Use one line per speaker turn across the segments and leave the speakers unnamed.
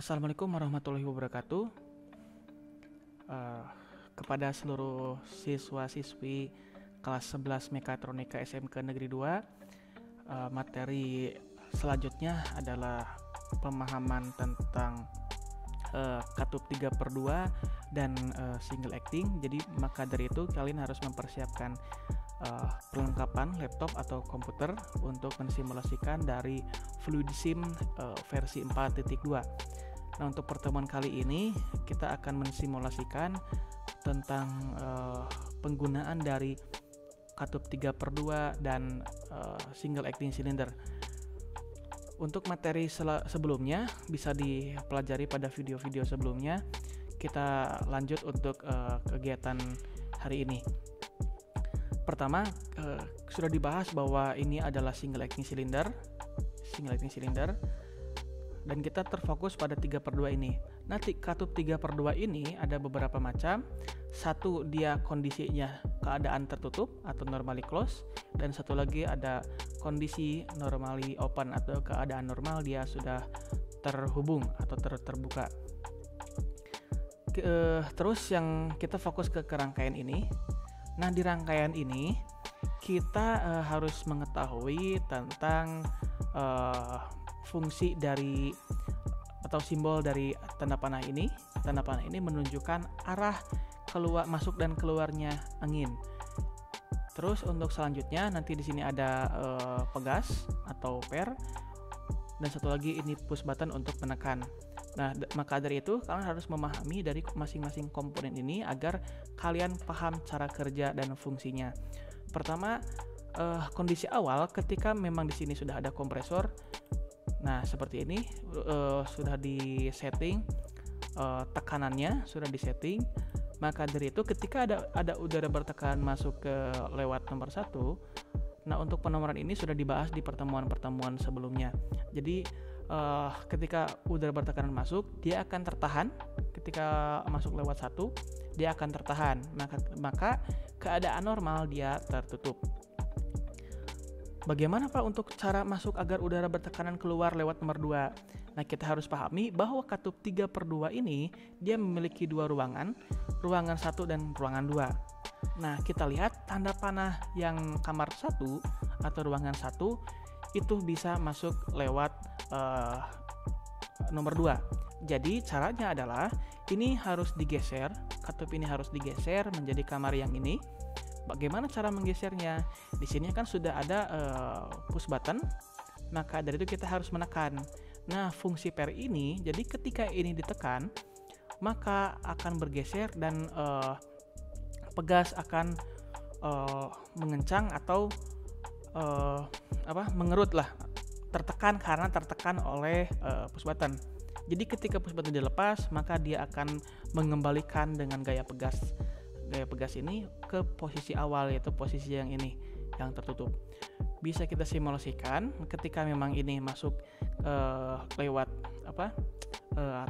Assalamualaikum warahmatullahi wabarakatuh. Kepada seluruh siswa-siswi kelas 11 Mekatronika SMK Negeri 2, materi selanjutnya adalah pemahaman tentang katup 3/2 dan single acting. Jadi maka dari itu kalian harus mempersiapkan perlengkapan laptop atau komputer untuk mensimulasikan dari FluidSim versi 4.2. Nah, untuk pertemuan kali ini kita akan mensimulasikan tentang penggunaan dari katup 3/2 dan single acting cylinder. Untuk materi sebelumnya bisa dipelajari pada video-video sebelumnya. Kita lanjut untuk kegiatan hari ini. Pertama, sudah dibahas bahwa ini adalah single acting cylinder, dan kita terfokus pada 3/2 ini. Nanti katup 3/2 ini ada beberapa macam. Satu, dia kondisinya keadaan tertutup atau normally close, dan satu lagi ada kondisi normally open atau keadaan normal dia sudah terhubung atau terbuka. Terus yang kita fokus ke rangkaian ini. Nah, di rangkaian ini kita harus mengetahui tentang fungsi dari atau simbol dari tanda panah ini. Tanda panah ini menunjukkan arah keluar masuk dan keluarnya angin. Terus untuk selanjutnya nanti di sini ada pegas atau per, dan satu lagi ini push button untuk menekan. Nah, maka dari itu kalian harus memahami dari masing-masing komponen ini agar kalian paham cara kerja dan fungsinya. Pertama, kondisi awal ketika memang di sini sudah ada kompresor. Nah, seperti ini sudah di-setting tekanannya, sudah di-setting. Maka dari itu ketika ada udara bertekanan masuk ke lewat nomor 1. Nah, untuk penomoran ini sudah dibahas di pertemuan-pertemuan sebelumnya. Jadi ketika udara bertekanan masuk, dia akan tertahan. Ketika masuk lewat 1, dia akan tertahan. Maka keadaan normal dia tertutup. Bagaimana Pak untuk cara masuk agar udara bertekanan keluar lewat nomor 2? Nah, kita harus pahami bahwa katup 3/2 ini dia memiliki dua ruangan 1 dan ruangan 2. Nah, kita lihat tanda panah yang kamar 1 atau ruangan 1 itu bisa masuk lewat nomor 2. Jadi caranya adalah ini harus digeser, katup ini harus digeser menjadi kamar yang ini. Bagaimana cara menggesernya? Di sini kan sudah ada push button, maka dari itu kita harus menekan. Nah, fungsi per ini, jadi ketika ini ditekan, maka akan bergeser dan pegas akan mengencang atau mengerut lah, tertekan oleh push button. Jadi ketika push button dilepas, maka dia akan mengembalikan dengan gaya pegas ini ke posisi awal, yaitu posisi yang ini yang tertutup. Bisa kita simulasikan ketika memang ini masuk lewat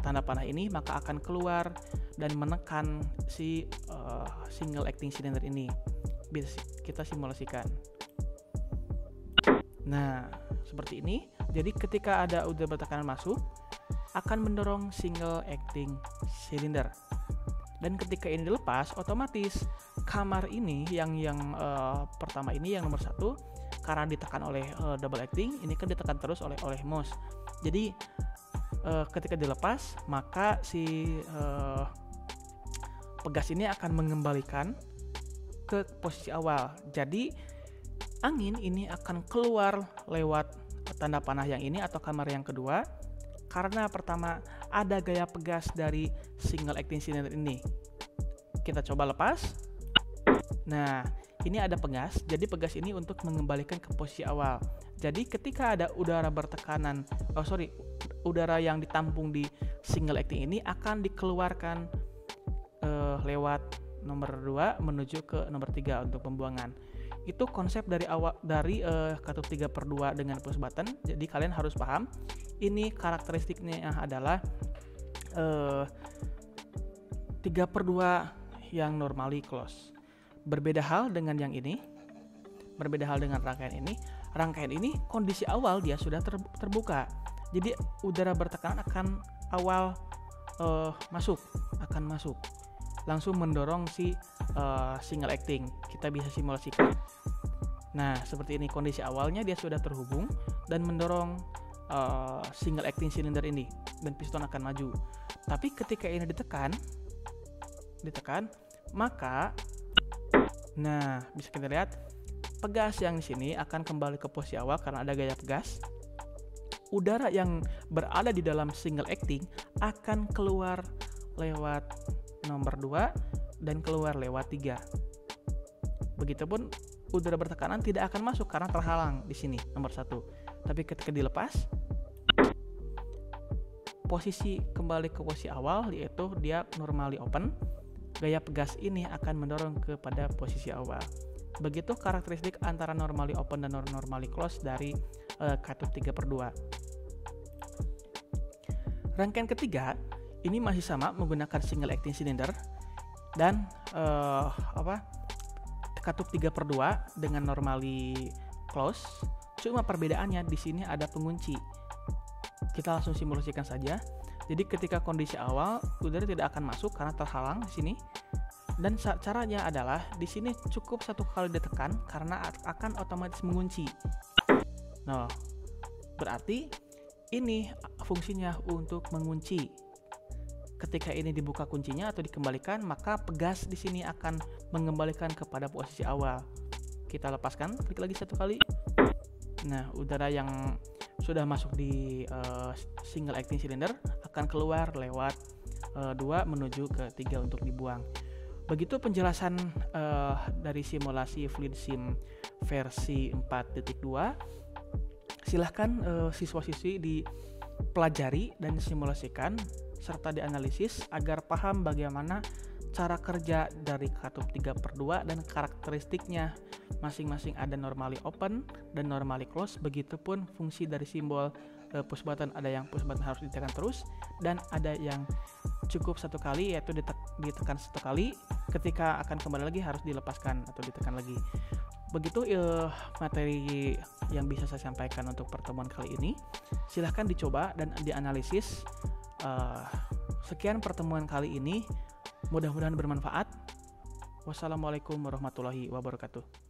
tanda panah ini, maka akan keluar dan menekan si single acting cylinder ini. Bisa kita simulasikan. Nah, seperti ini. Jadi ketika ada udara bertekanan masuk, akan mendorong single acting cylinder. Dan ketika ini dilepas, otomatis kamar ini yang pertama ini yang nomor 1, karena ditekan oleh double acting, ini kan ditekan terus oleh mouse. Jadi ketika dilepas, maka si pegas ini akan mengembalikan ke posisi awal. Jadi angin ini akan keluar lewat tanda panah yang ini atau kamar yang kedua, karena pertama ada gaya pegas dari single acting cylinder ini. Kita coba lepas. Nah, ini ada pegas. Jadi pegas ini untuk mengembalikan ke posisi awal. Jadi ketika ada udara bertekanan, udara yang ditampung di single acting ini akan dikeluarkan lewat nomor 2 menuju ke nomor 3 untuk pembuangan. Itu konsep dari katup 3/2 dengan push button. Jadi kalian harus paham. Ini karakteristiknya adalah 3/2 yang normally close. Berbeda hal dengan yang ini. Berbeda hal dengan rangkaian ini. Rangkaian ini kondisi awal dia sudah terbuka. Jadi udara bertekanan awal akan masuk, langsung mendorong si single acting. Kita bisa simulasikan. Nah, seperti ini kondisi awalnya, dia sudah terhubung dan mendorong single acting silinder ini, dan piston akan maju. Tapi ketika ini ditekan, maka nah bisa kita lihat pegas yang di sini akan kembali ke posisi awal karena ada gaya pegas. Udara yang berada di dalam single acting akan keluar lewat nomor 2 dan keluar lewat 3. Begitupun udara bertekanan tidak akan masuk karena terhalang di sini nomor 1. Tapi ketika dilepas, posisi kembali ke posisi awal, yaitu dia normally open. Gaya pegas ini akan mendorong kepada posisi awal. Begitu karakteristik antara normally open dan normally close dari katup 3/2. Rangkaian ketiga ini masih sama menggunakan single acting cylinder dan katup 3/2 dengan normally close. Cuma perbedaannya di sini ada pengunci. Kita langsung simulasikan saja. Jadi ketika kondisi awal udara tidak akan masuk karena terhalang di sini. Dan caranya adalah di sini cukup 1 kali ditekan karena akan otomatis mengunci. Nah, berarti ini fungsinya untuk mengunci. Ketika ini dibuka kuncinya atau dikembalikan, maka pegas di sini akan mengembalikan kepada posisi awal. Kita lepaskan, klik lagi 1 kali. Nah, udara yang sudah masuk di single acting cylinder akan keluar lewat 2 menuju ke 3 untuk dibuang. Begitu penjelasan dari simulasi Fluid Sim versi 4.2. Silahkan siswa-siswi dipelajari dan disimulasikan serta dianalisis agar paham bagaimana cara kerja dari katup 3/2 dan karakteristiknya. Masing-masing ada normally open dan normally close. Begitupun fungsi dari simbol push button, ada yang push button harus ditekan terus dan ada yang cukup 1 kali, yaitu ditekan 1 kali, ketika akan kembali lagi harus dilepaskan atau ditekan lagi. Begitu materi yang bisa saya sampaikan untuk pertemuan kali ini. Silahkan dicoba dan dianalisis. Sekian pertemuan kali ini, mudah-mudahan bermanfaat. Wassalamualaikum warahmatullahi wabarakatuh.